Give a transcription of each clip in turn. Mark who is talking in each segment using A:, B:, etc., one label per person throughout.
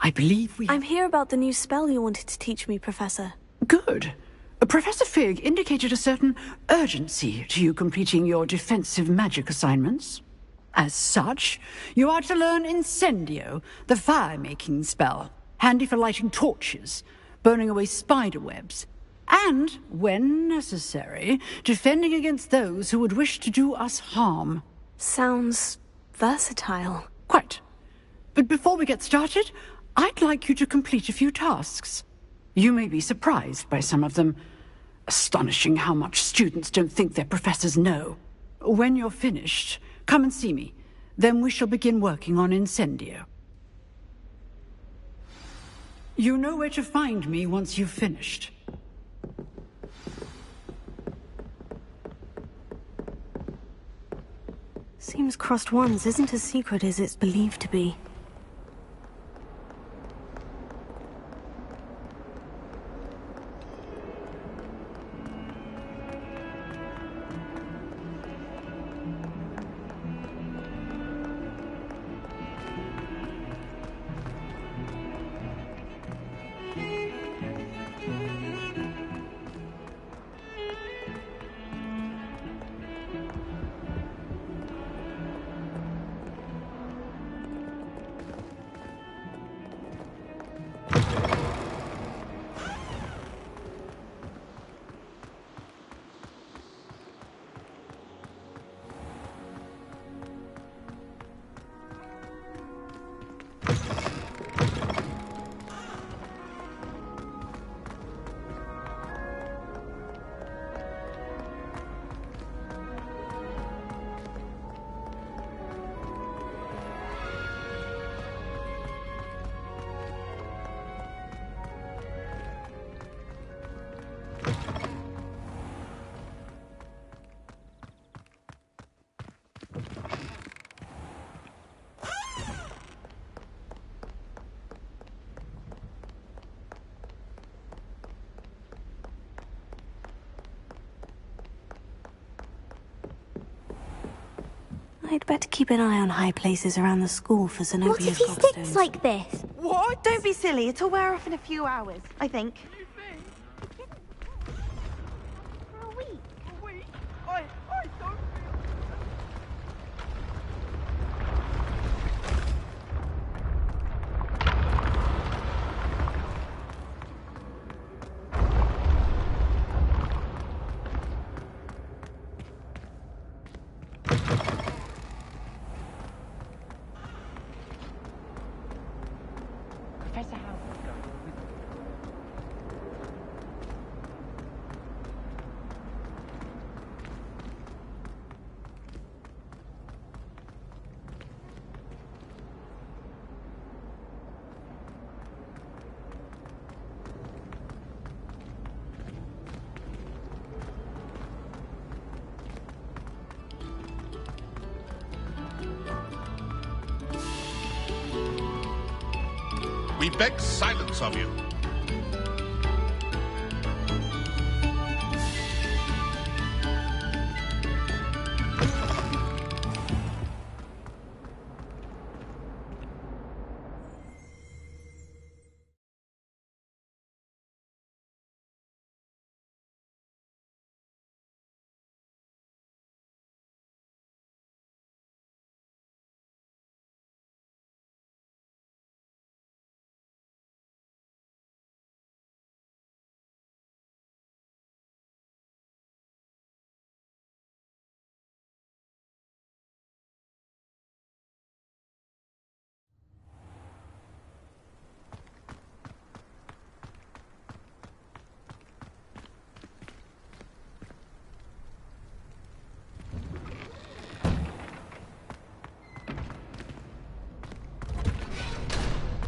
A: I believe we...
B: I'm here about the new spell you wanted to teach me, Professor.
A: Good. Professor Fig indicated a certain urgency to you completing your defensive magic assignments. As such, you are to learn Incendio, the fire-making spell, handy for lighting torches, burning away spider webs, and, when necessary, defending against those who would wish to do us harm.
B: Sounds versatile.
A: Quite. But before we get started, I'd like you to complete a few tasks. You may be surprised by some of them. Astonishing how much students don't think their professors know. When you're finished, come and see me. Then we shall begin working on Incendio. You know where to find me once you've finished.
B: Seems Crossed Wands isn't as secret as it's believed to be. I'd better keep an eye on high places around the school for Zenobia's
C: What if he
B: gobstones.
C: sticks like this?
D: What? Don't be silly. It'll wear off in a few hours, I think.
C: For a week.
D: A week? I don't feel... Professor Howard.
E: We beg silence of you.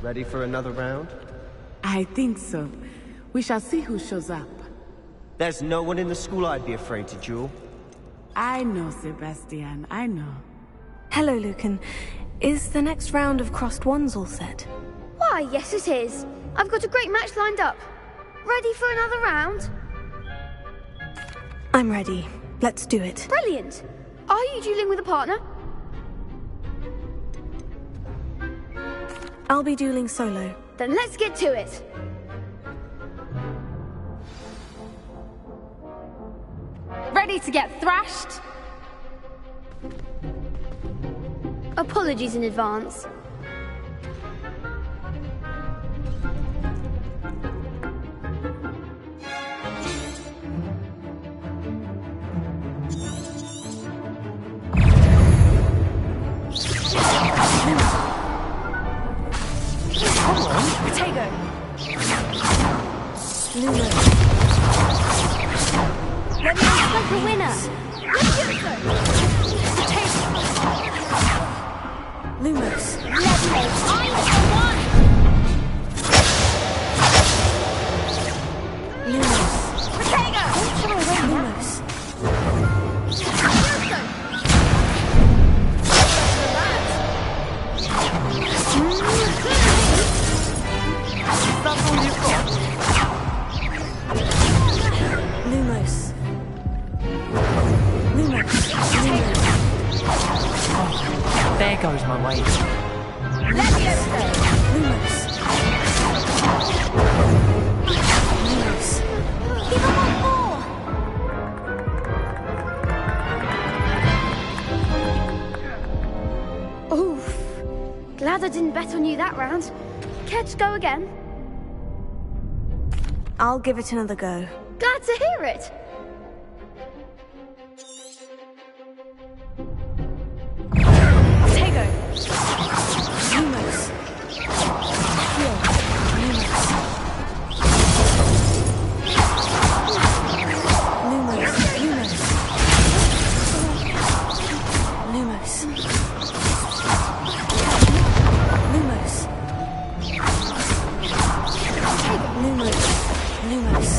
F: Ready for another round?
G: I think so. We shall see who shows up.
F: There's no one in the school I'd be afraid to duel.
G: I know, Sebastian, I know.
B: Hello, Lucan. Is the next round of Crossed Wands all set?
C: Why, yes it is. I've got a great match lined up. Ready for another round?
B: I'm ready. Let's do it.
C: Brilliant. Are you dueling with a partner?
B: I'll be dueling solo.
C: Then let's get to it. Ready to get thrashed? Apologies in advance.
B: Potato! Lulu.
C: Let me like a winner.
B: Lumos.
C: I'm the one.
B: Lumos.
C: Potato.
B: Lumos. Lumos. Lumos.
H: There goes my weight.
B: Lumos. Lumos.
C: Give him one more. Oof. Glad I didn't bet on you that round. Care to go again?
B: I'll give it another go.
C: Glad to hear it.
B: Potato. Lumos. Heal. Lumos. Lumos. Lumos. Lumos. Lumos. Lumos.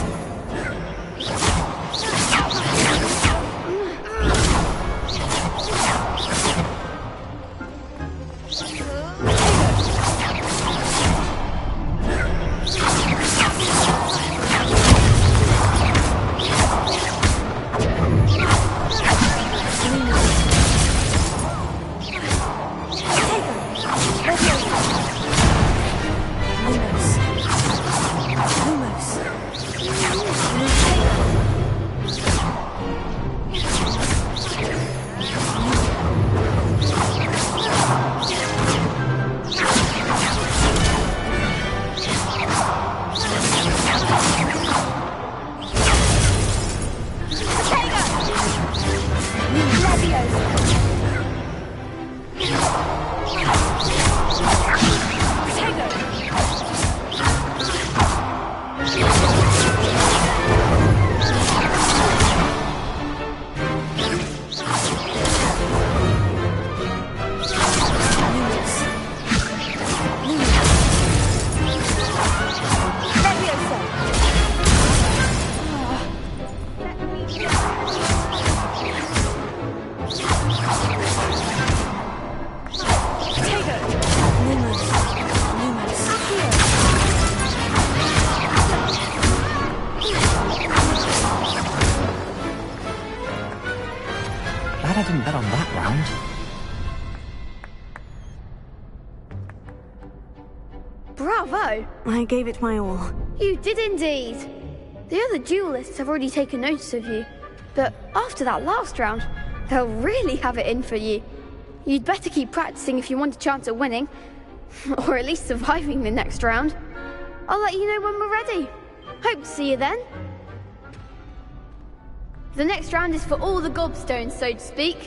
C: Bravo!
B: I gave it my all.
C: You did indeed. The other duelists have already taken notice of you, but after that last round, they'll really have it in for you. You'd better keep practicing if you want a chance at winning, or at least surviving the next round. I'll let you know when we're ready. Hope to see you then. The next round is for all the gobstones, so to speak.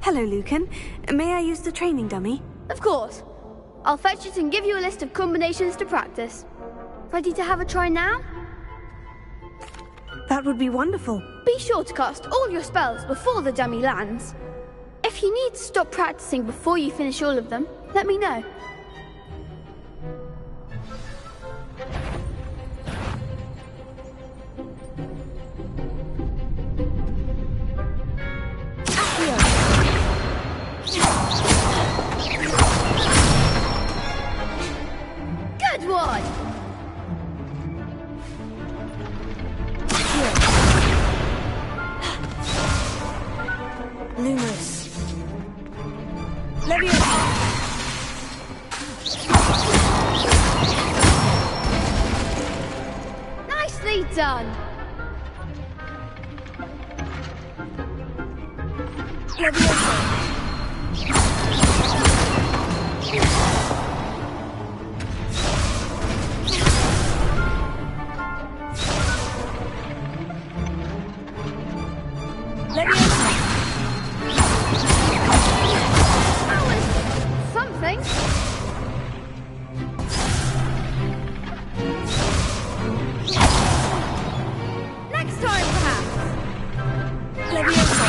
B: Hello, Lucan. May I use the training dummy?
C: Of course. I'll fetch it and give you a list of combinations to practice. Ready to have a try now?
B: That would be wonderful.
C: Be sure to cast all your spells before the dummy lands. If you need to stop practicing before you finish all of them, let me know. Good one!
B: Lumos. Leviosa.
C: Nicely done!
B: Leviosa.
C: Something. Next time, perhaps.
B: Leviosa.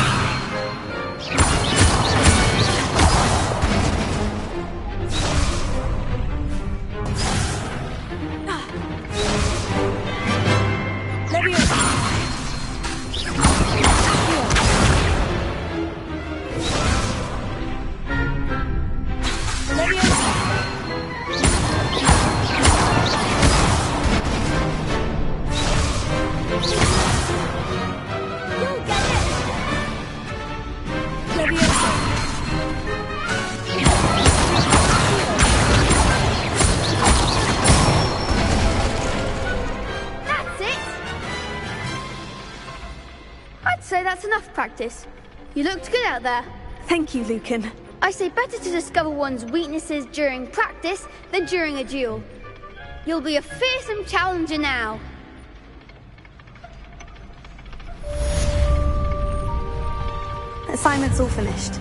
C: You'll get it. That's it. I'd say that's enough practice. You looked good out there.
B: Thank you, Lucan.
C: I say better to discover one's weaknesses during practice than during a duel. You'll be a fearsome challenger now.
B: Assignment's all finished.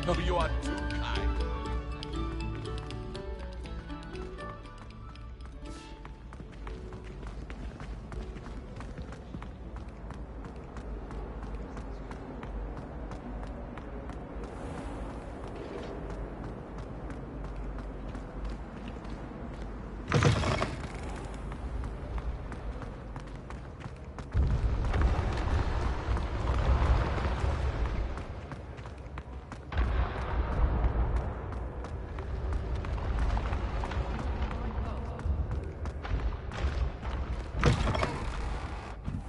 E: No, you are too kind.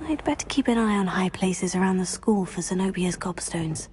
B: I'd better keep an eye on high places around the school for Zenobia's gobstones.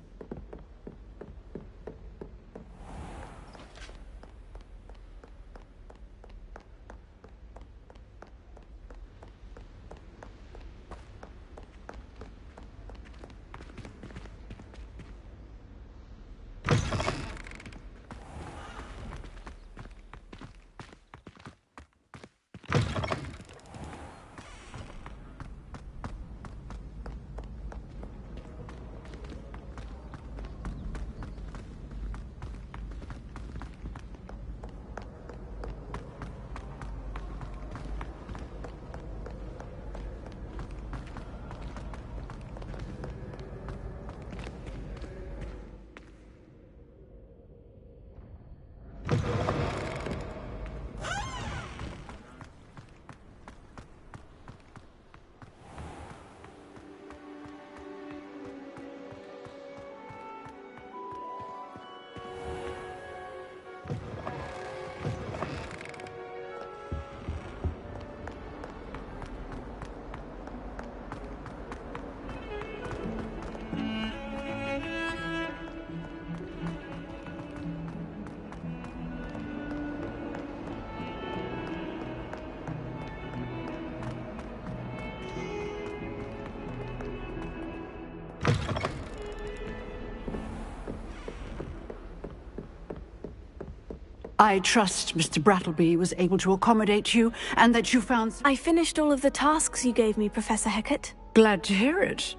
A: I trust Mr. Brattleby was able to accommodate you, and that you found...
B: I finished all of the tasks you gave me, Professor Hecat.
A: Glad to hear it.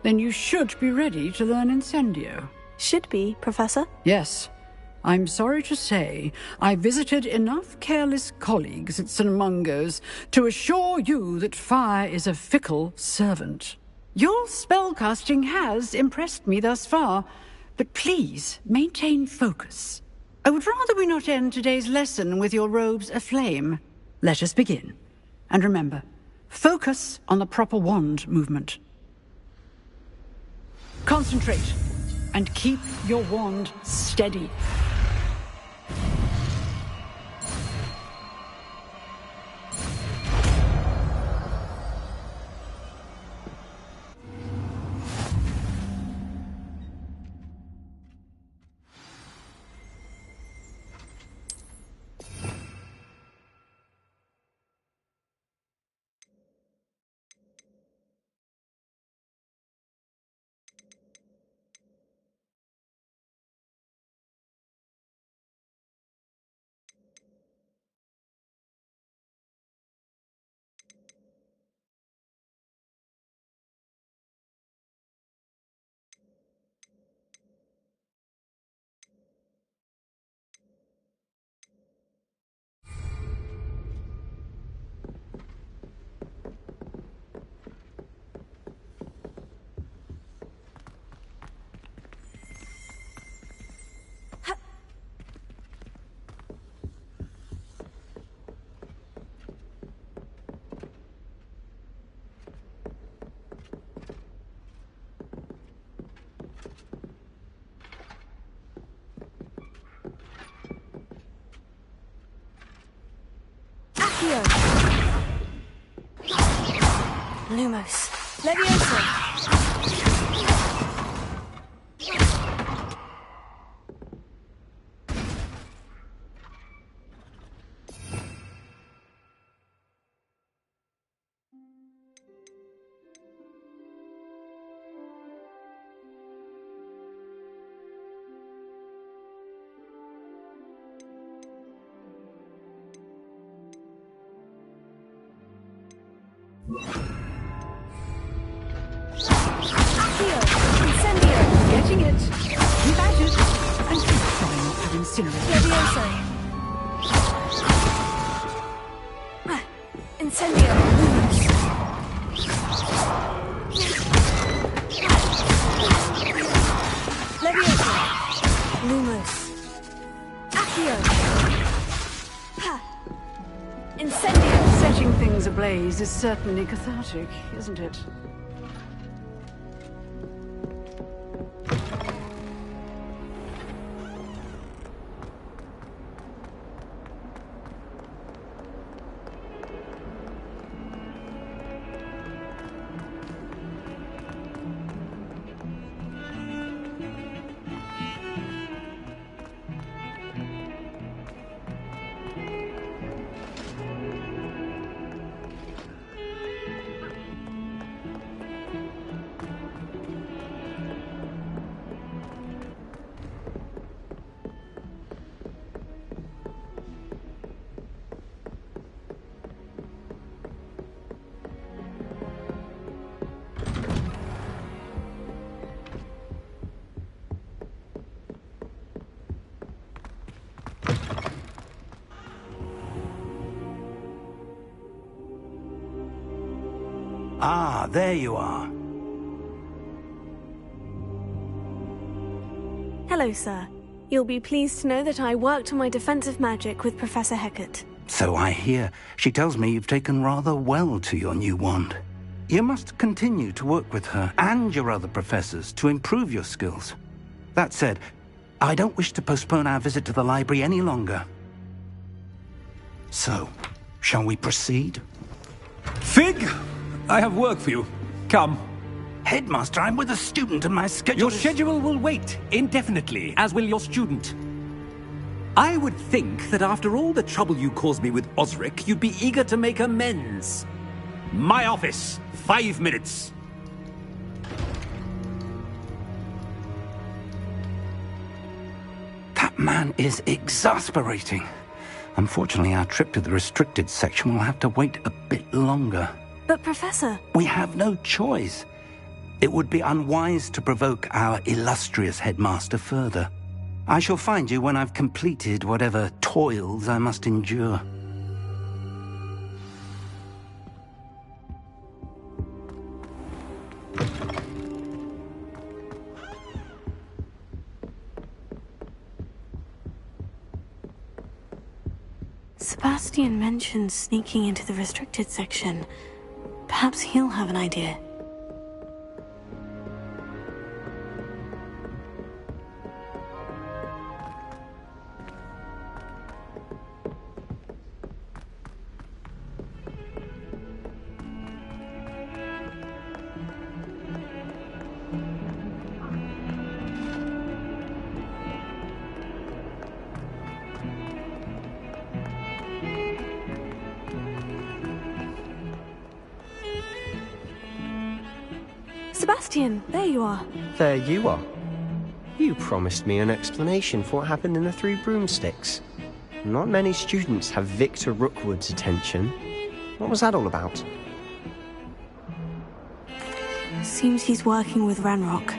A: Then you should be ready to learn Incendio.
B: Should be, Professor.
A: Yes. I'm sorry to say, I visited enough careless colleagues at St. Mungo's to assure you that fire is a fickle servant. Your spellcasting has impressed me thus far, but please maintain focus. I would rather we not end today's lesson with your robes aflame. Let us begin. And remember, focus on the proper wand movement. Concentrate, and keep your wand steady.
B: Lumos. Leviosa.
A: Getting it. Keep at it. And keep trying not to incinerate.
B: Leviosa. Incendio. Leviosa. Lumos. Accio. Ha. Incendio.
A: Setting things ablaze is certainly cathartic, isn't it?
I: Ah, there you are.
B: Hello, sir. You'll be pleased to know that I worked on my defensive magic with Professor Hecat.
I: So I hear. She tells me you've taken rather well to your new wand. You must continue to work with her and your other professors to improve your skills. That said, I don't wish to postpone our visit to the library any longer. So, shall we proceed?
J: Fig! I have work for you. Come.
I: Headmaster, I'm with a student and my schedule
J: Your schedule will wait indefinitely, as will your student. I would think that after all the trouble you caused me with Osric, you'd be eager to make amends. My office, 5 minutes.
I: That That man is exasperating. Unfortunately, our trip to the restricted section will have to wait a bit longer.
B: But Professor...
I: We have no choice. It would be unwise to provoke our illustrious headmaster further. I shall find you when I've completed whatever toils I must endure.
B: Sebastian mentioned sneaking into the restricted section. Perhaps he'll have an idea. Sebastian, there you are.
F: There you are. You promised me an explanation for what happened in the Three Broomsticks. Not many students have Victor Rookwood's attention. What was that all about?
B: Seems he's working with Ranrock.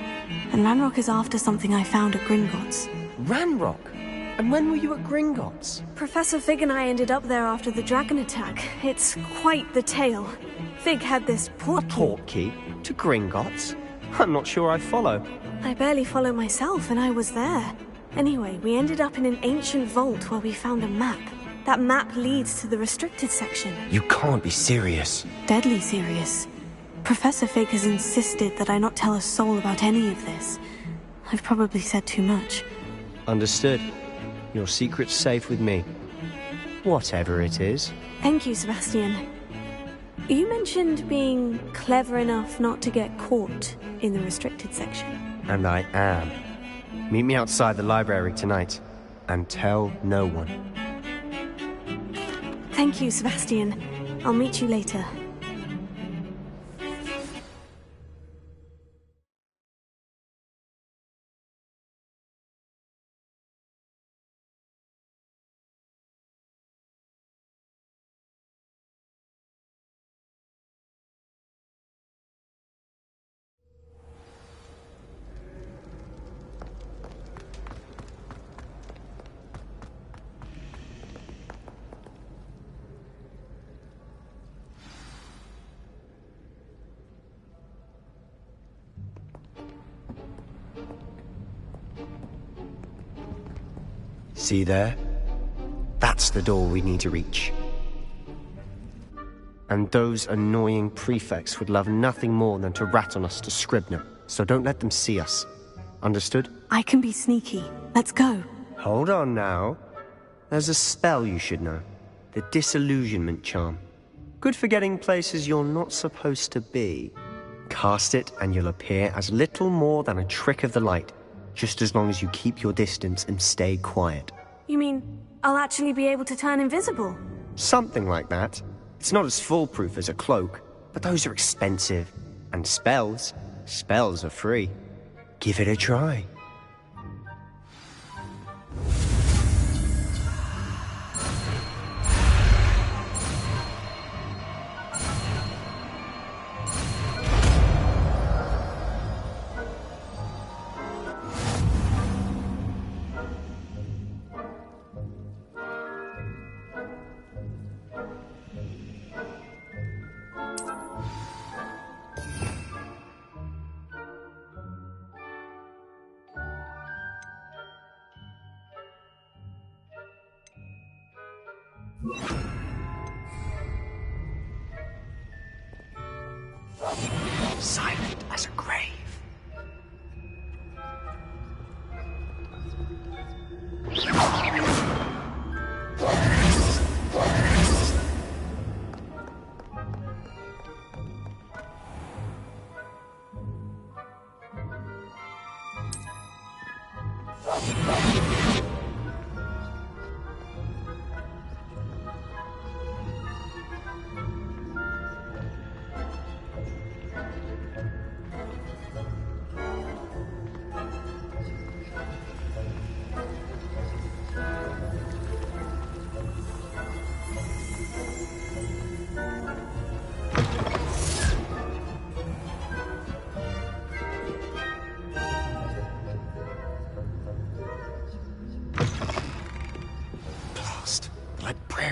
B: And Ranrock is after something I found at Gringotts.
F: Ranrock? And when were you at Gringotts?
B: Professor Fig and I ended up there after the dragon attack. It's quite the tale. Fig had this portkey.
F: A portkey? To Gringotts? I'm not sure I follow.
B: I barely follow myself, and I was there. Anyway, we ended up in an ancient vault where we found a map. That map leads to the restricted section.
F: You can't be serious.
B: Deadly serious. Professor Fig has insisted that I not tell a soul about any of this. I've probably said too much.
F: Understood. Your secret's safe with me. Whatever it is.
B: Thank you, Sebastian. You mentioned being clever enough not to get caught in the restricted section.
F: And I am. Meet me outside the library tonight, and tell no one.
B: Thank you, Sebastian. I'll meet you later.
F: See there? That's the door we need to reach. And those annoying prefects would love nothing more than to rat on us to Scribner, so don't let them see us. Understood?
B: I can be sneaky. Let's go.
F: Hold on now. There's a spell you should know. The Disillusionment Charm. Good for getting places you're not supposed to be. Cast it and you'll appear as little more than a trick of the light, just as long as you keep your distance and stay quiet.
B: You mean I'll actually be able to turn invisible?
F: Something like that. It's not as foolproof as a cloak, but those are expensive. And spells are free. Give it a try. Silent as a grave.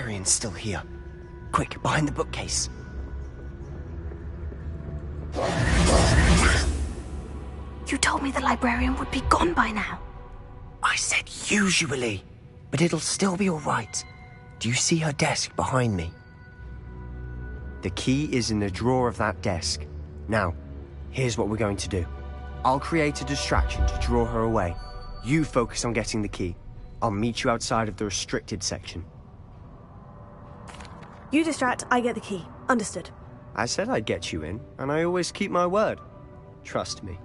F: librarian's still here. Quick, behind the bookcase.
B: You told me the librarian would be gone by now.
F: I said usually, but it'll still be all right. Do you see her desk behind me? The key is in the drawer of that desk. Now, here's what we're going to do. I'll create a distraction to draw her away. You focus on getting the key. I'll meet you outside of the restricted section.
B: You distract, I get the key. Understood.
F: I said I'd get you in, and I always keep my word. Trust me.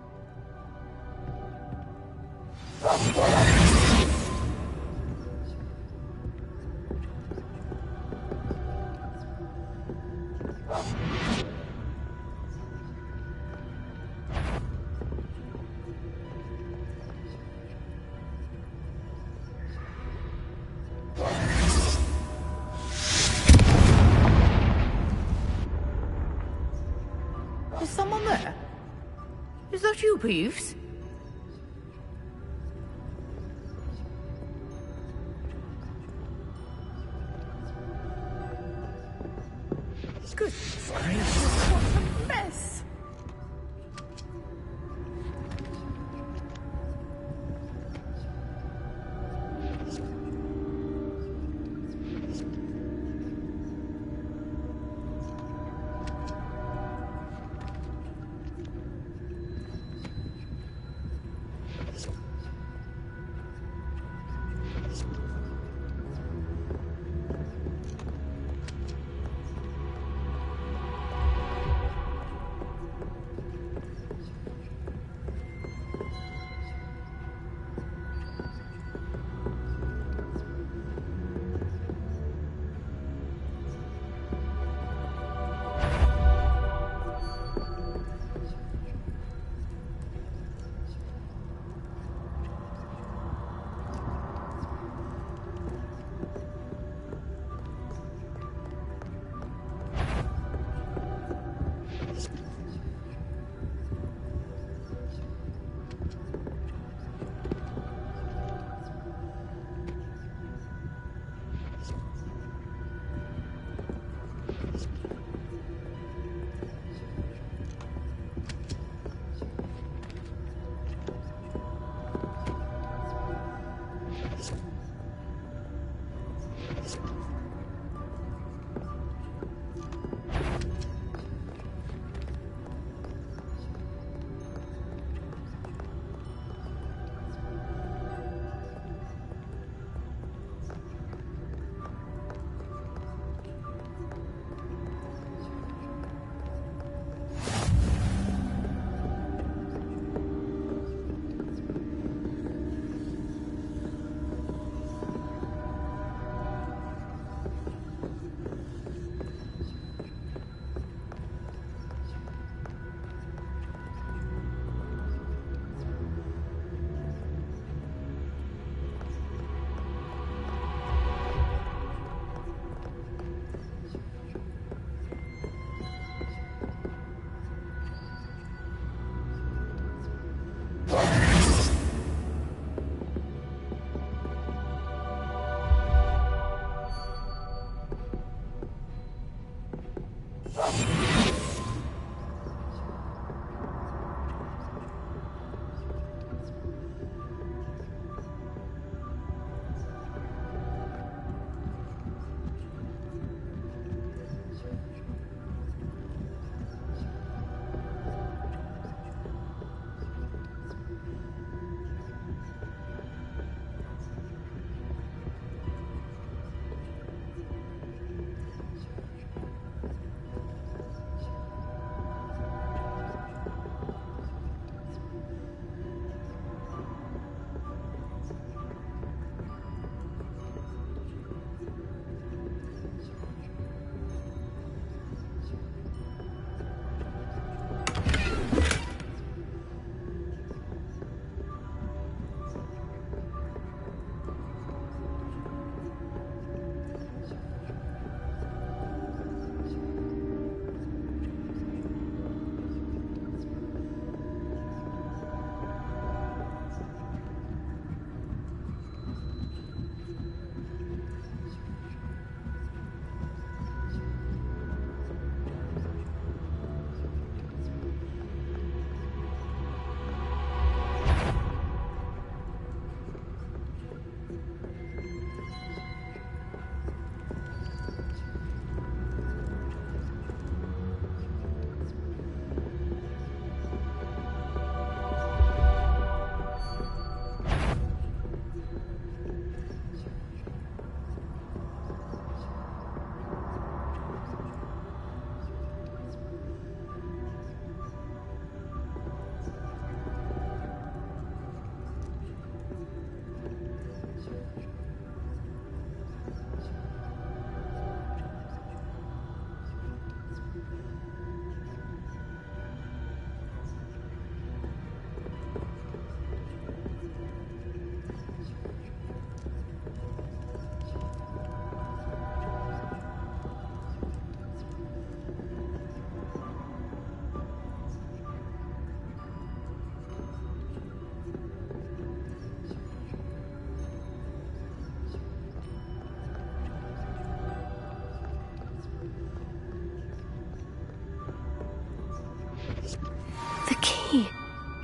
G: Is someone there? Is that you, Peeves? Goodness gracious, what a mess!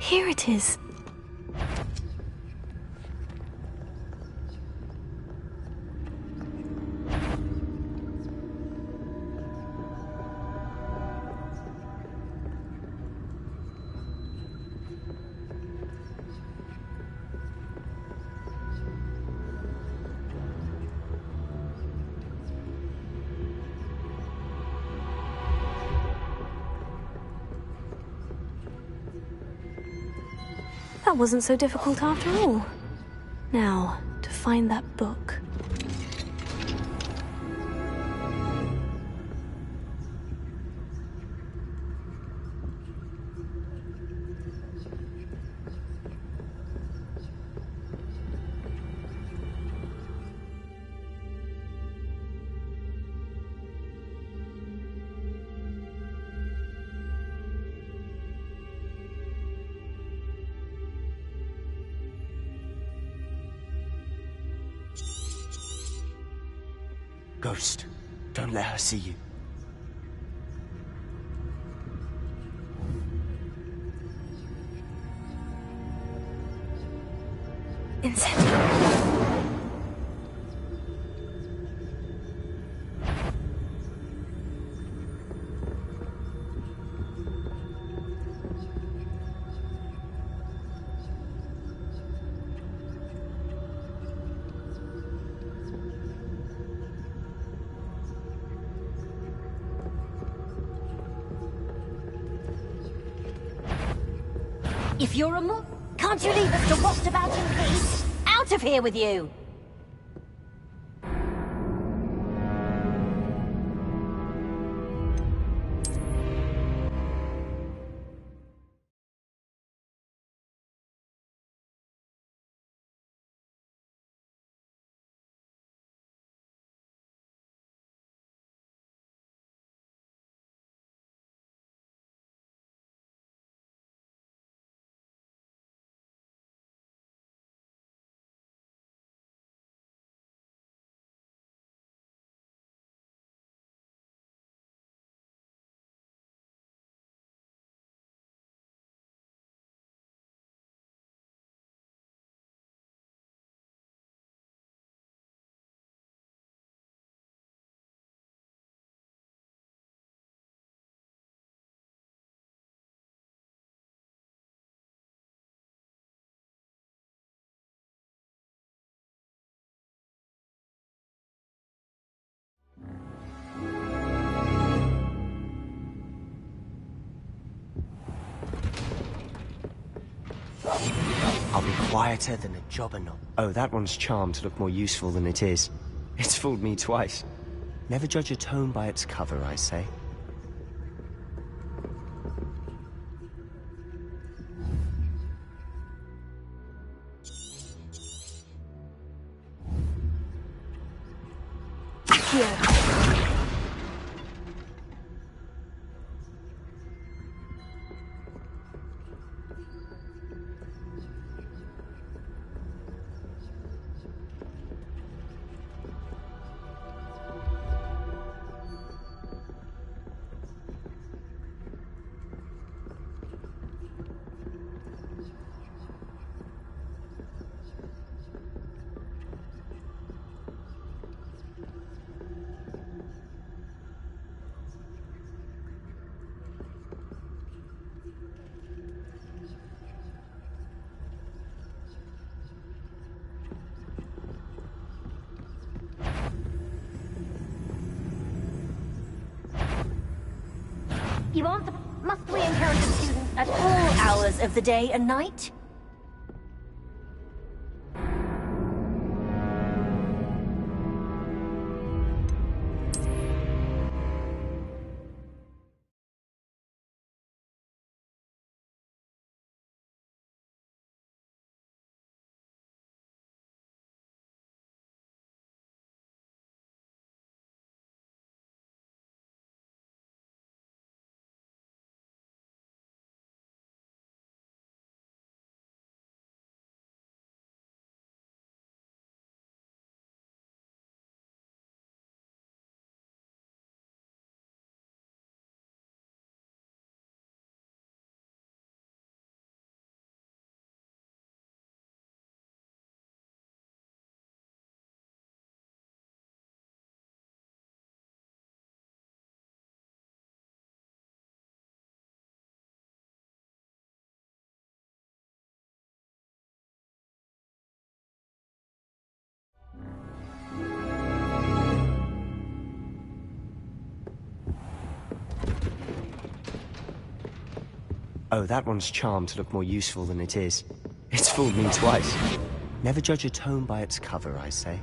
B: Here it is. That wasn't so difficult after all. Now, to find that book.
F: Ghost, don't let her see you.
B: Incendio.
K: If you're a monk, can't you leave us to waft about in peace? Out of here with you!
F: I'll be quieter than a jobberknoll. Oh, that one's charmed to look more useful than it is. It's fooled me twice. Never judge a tome by its cover, I say.
K: You aren't the... Must we encounter students at all hours of the day and night?
F: Oh, that one's charmed to look more useful than it is. It's fooled me twice. Never judge a tome by its cover, I say.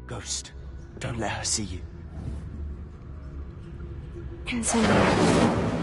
F: Ghost, don't let her see you.
B: Incendio.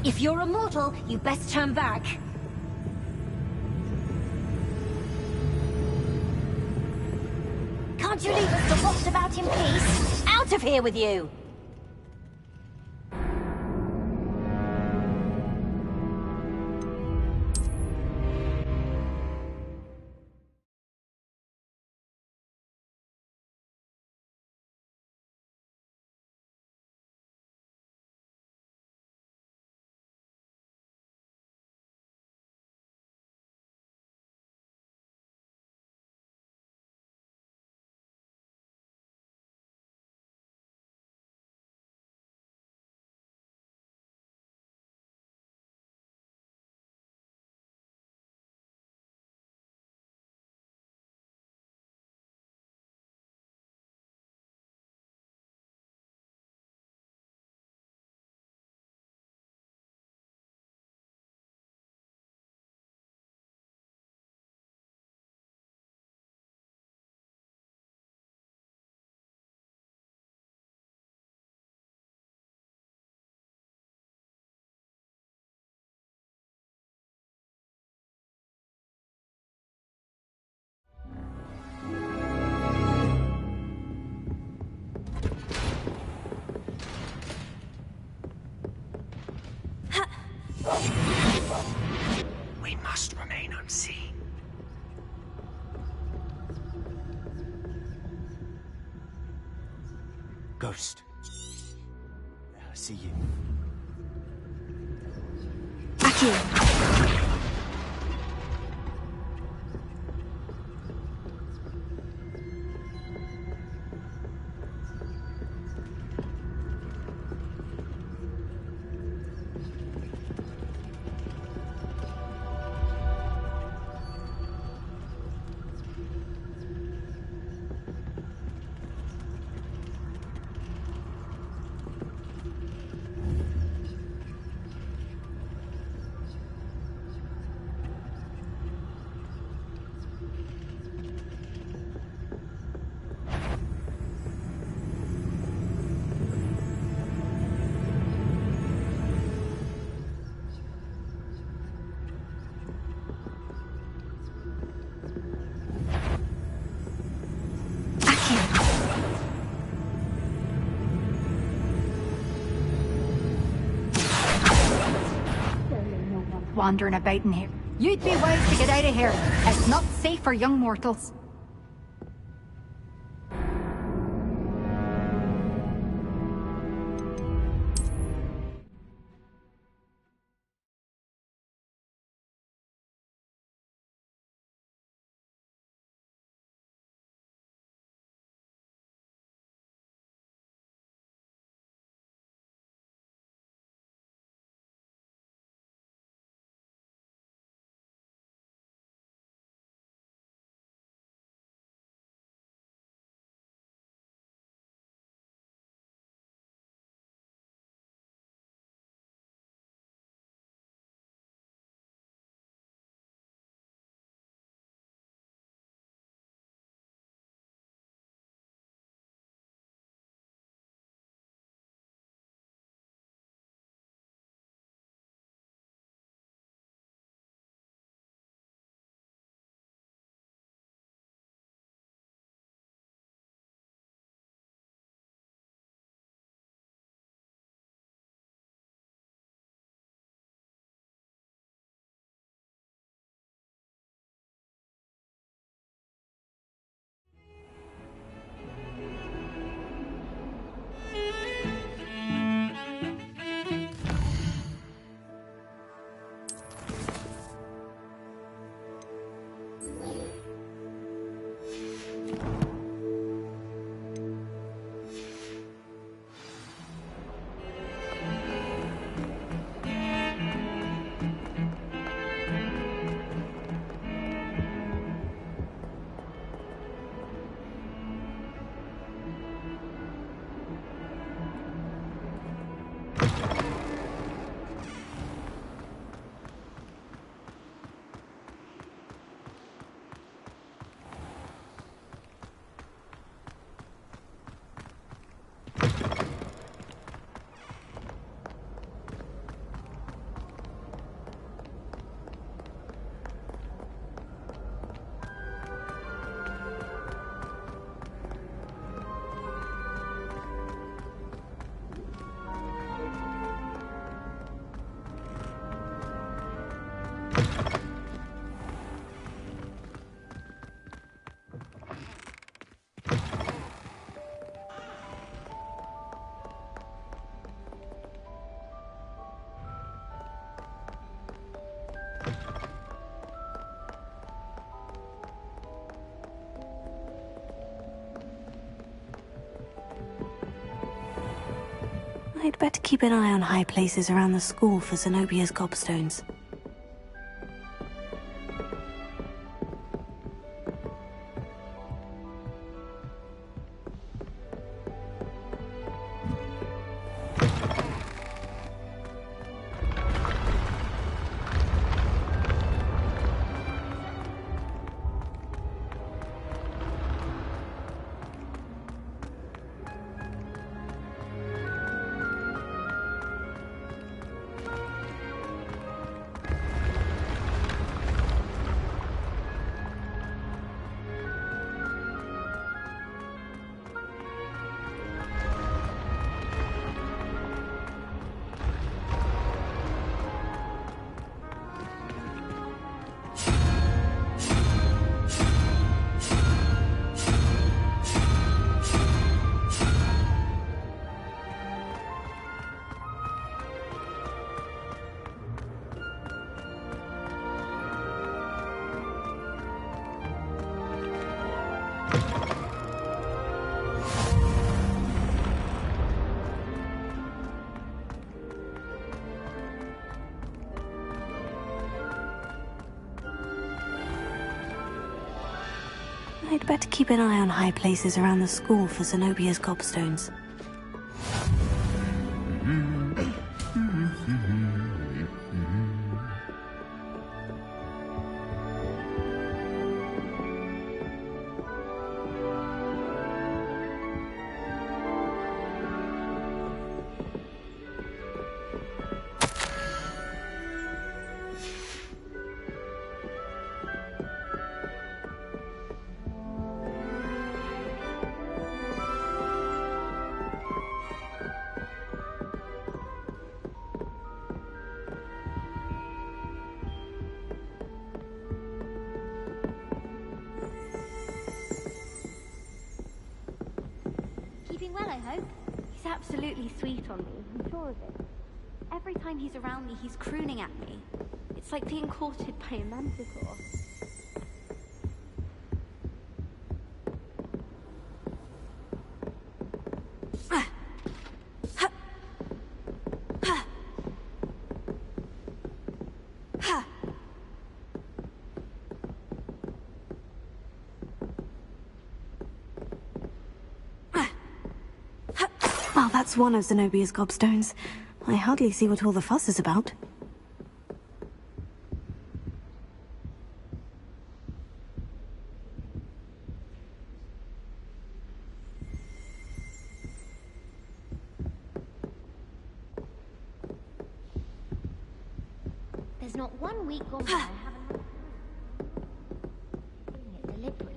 K: If you're a mortal, you best turn back. Can't you leave us to rot about in peace? Out of here with you!
F: We must remain unseen. Ghost. Let her see you.
B: Accio.
L: Wandering about in here. You'd be wise to get out of here. It's not safe for young mortals.
B: I'd better keep an eye on high places around the school for Zenobia's gobstones. I'd better keep an eye on high places around the school for Zenobia's gobstones.
M: Keeping well, I hope. He's absolutely sweet on me, I'm sure of it. Every time he's around me, he's crooning at me. It's like being courted by a manticore.
B: Well, that's one of Zenobia's gobstones. I hardly see what all the fuss is about.
M: There's not 1 week gone by I haven't doing it deliberately.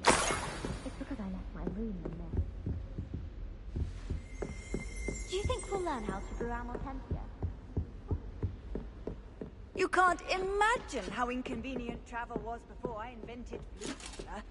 M: It's because I left my room in there. Do you think we'll learn how to brew Amaltentia?
N: You can't imagine how inconvenient travel was before I invented blue collar.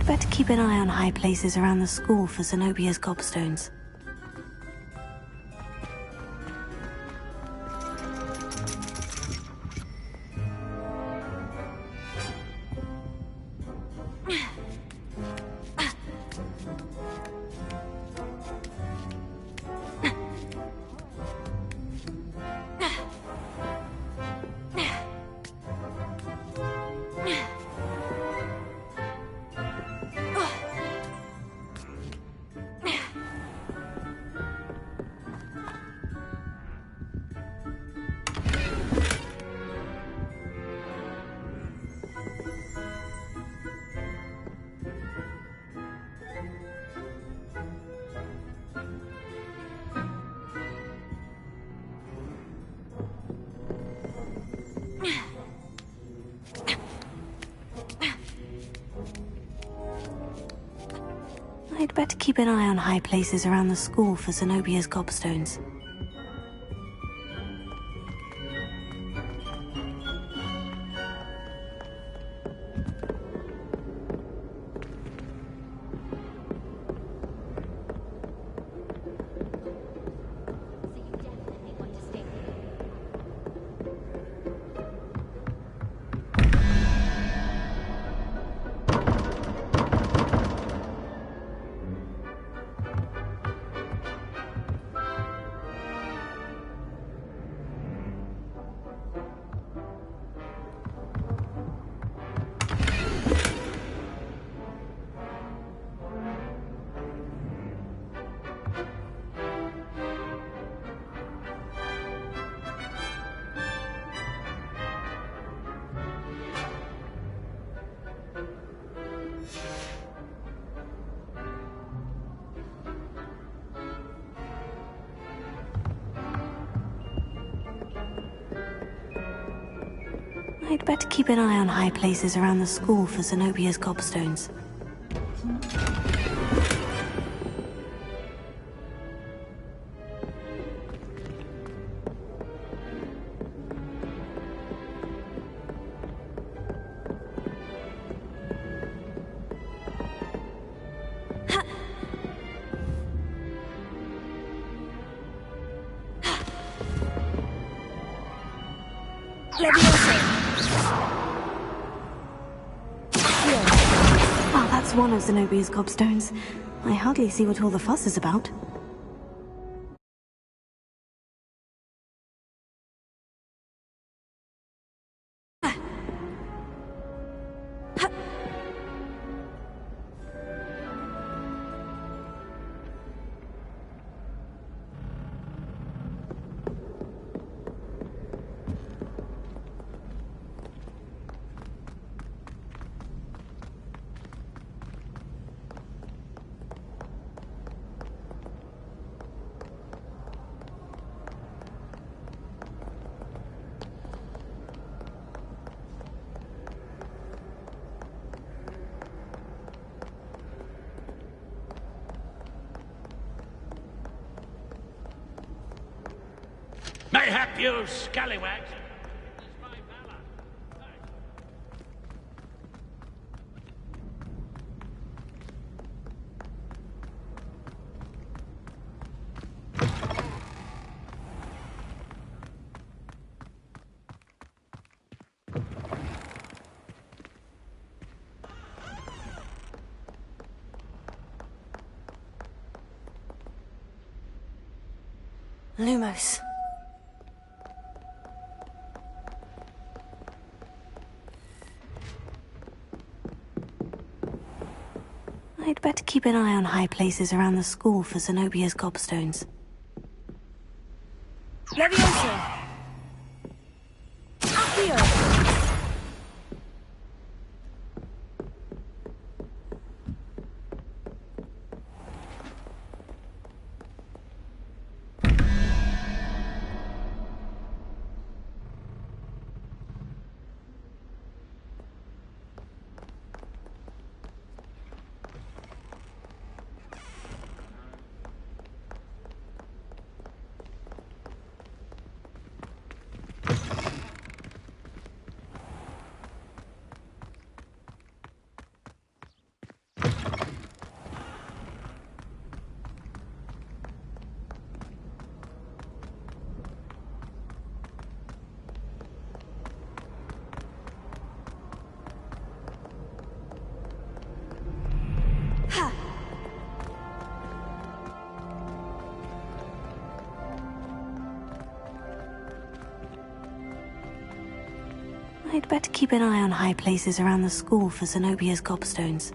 B: I'd better keep an eye on high places around the school for Zenobia's gobstones. I'd better keep an eye on high places around the school for Zenobia's gobstones. I'd better keep an eye on high places around the school for Zenobia's gobstones. Well, that's one of Zenobia's gobstones. I hardly see what all the fuss is about.
O: Mayhap you scallywags.
B: Lumos. I'd better keep an eye on high places around the school for Zenobia's gobstones.
P: Leviosa! Accio!
B: I'd better keep an eye on high places around the school for Zenobia's gobstones.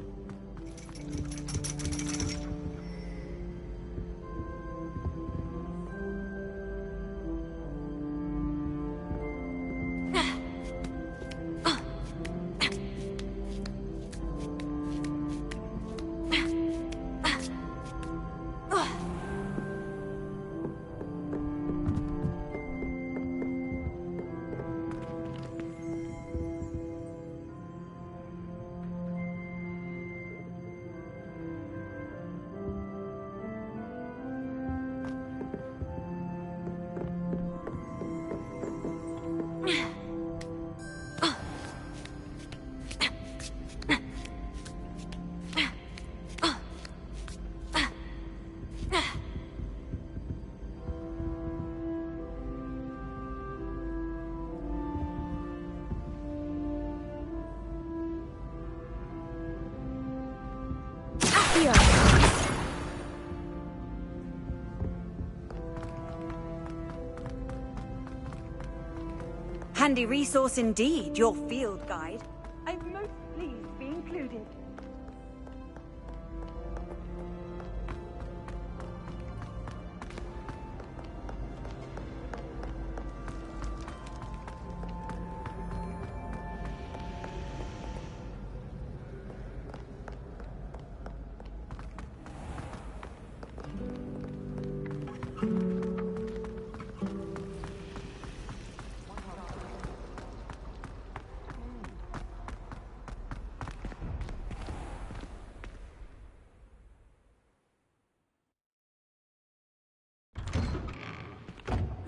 N: Handy resource indeed, your field guide. I'm most pleased to be included.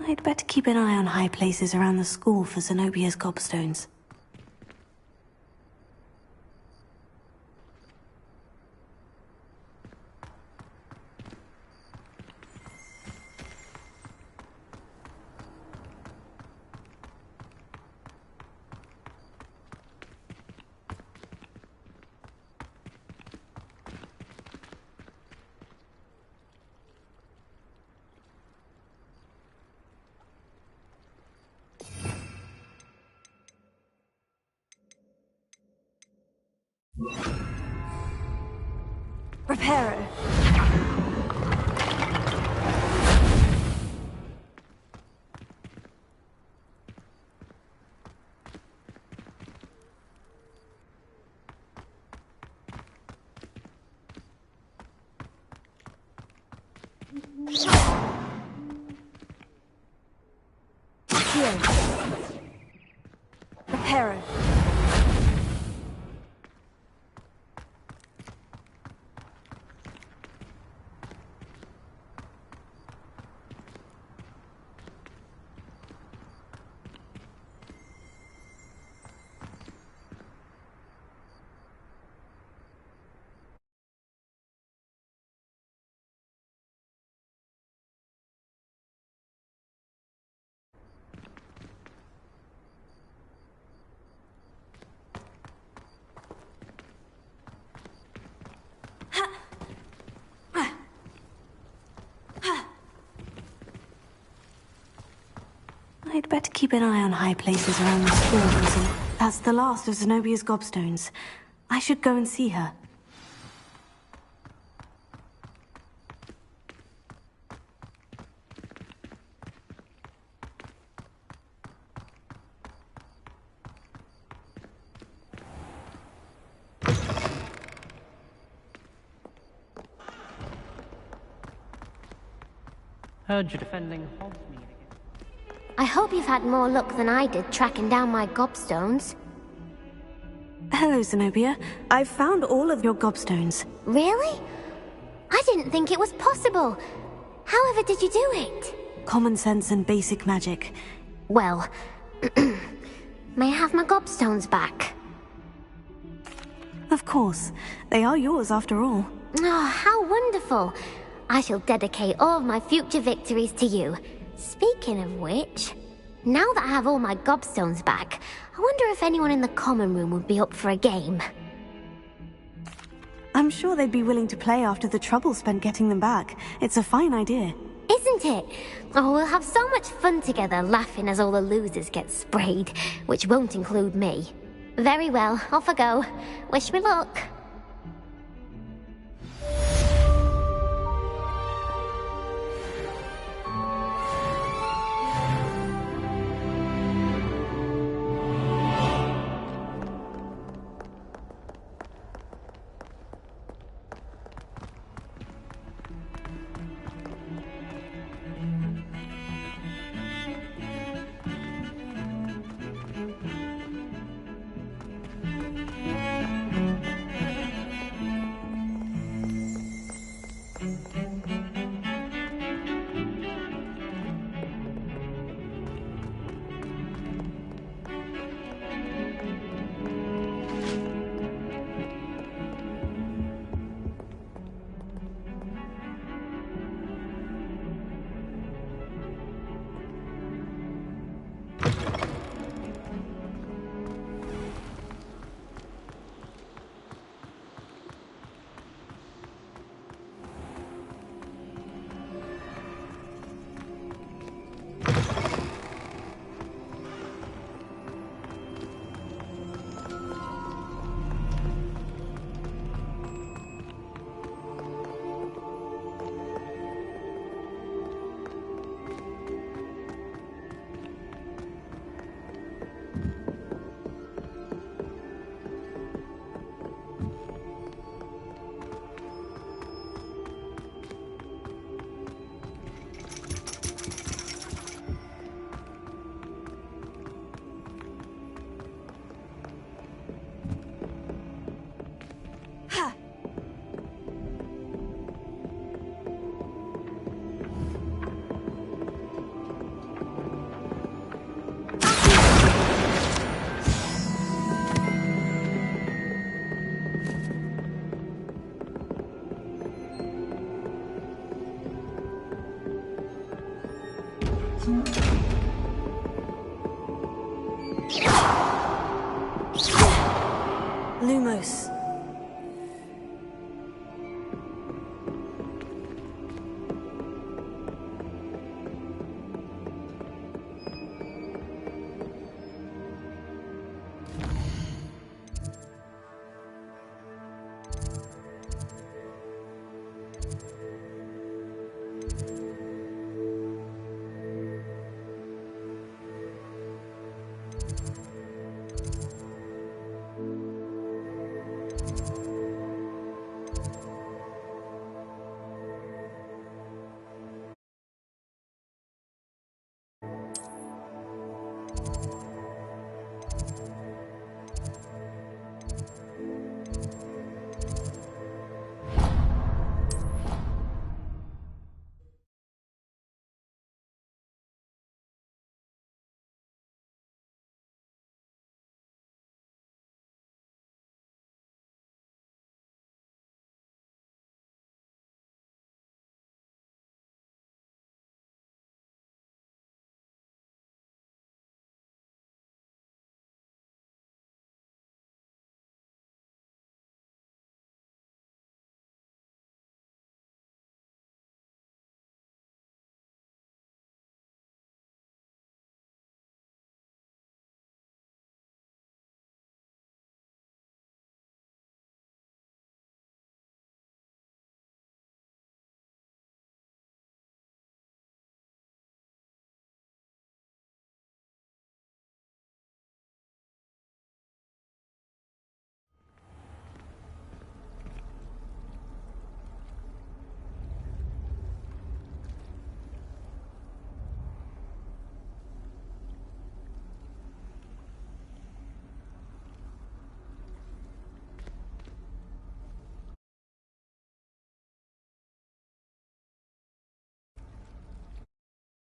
B: I'd better keep an eye on high places around the school for Zenobia's gobstones.
N: Reparo. Here. Reparo.
B: I'd better keep an eye on high places around the school. That's the last of Zenobia's gobstones. I should go and see her.
H: Heard you're defending Hogsmeade again.
K: I hope you've had more luck than I did tracking down my gobstones.
B: Hello, Zenobia. I've found all of your gobstones.
K: Really? I didn't think it was possible. However did you do it?
B: Common sense and basic magic.
K: Well, may I have my gobstones back?
B: Of course. They are yours after all.
K: Oh, how wonderful. I shall dedicate all of my future victories to you. Speaking of which, now that I have all my gobstones back, I wonder if anyone in the common room would be up for a game.
B: I'm sure they'd be willing to play after the trouble spent getting them back. It's a fine idea.
K: Isn't it? Oh, we'll have so much fun together, laughing as all the losers get sprayed, which won't include me. Very well, off I go. Wish me luck.
B: Lumos,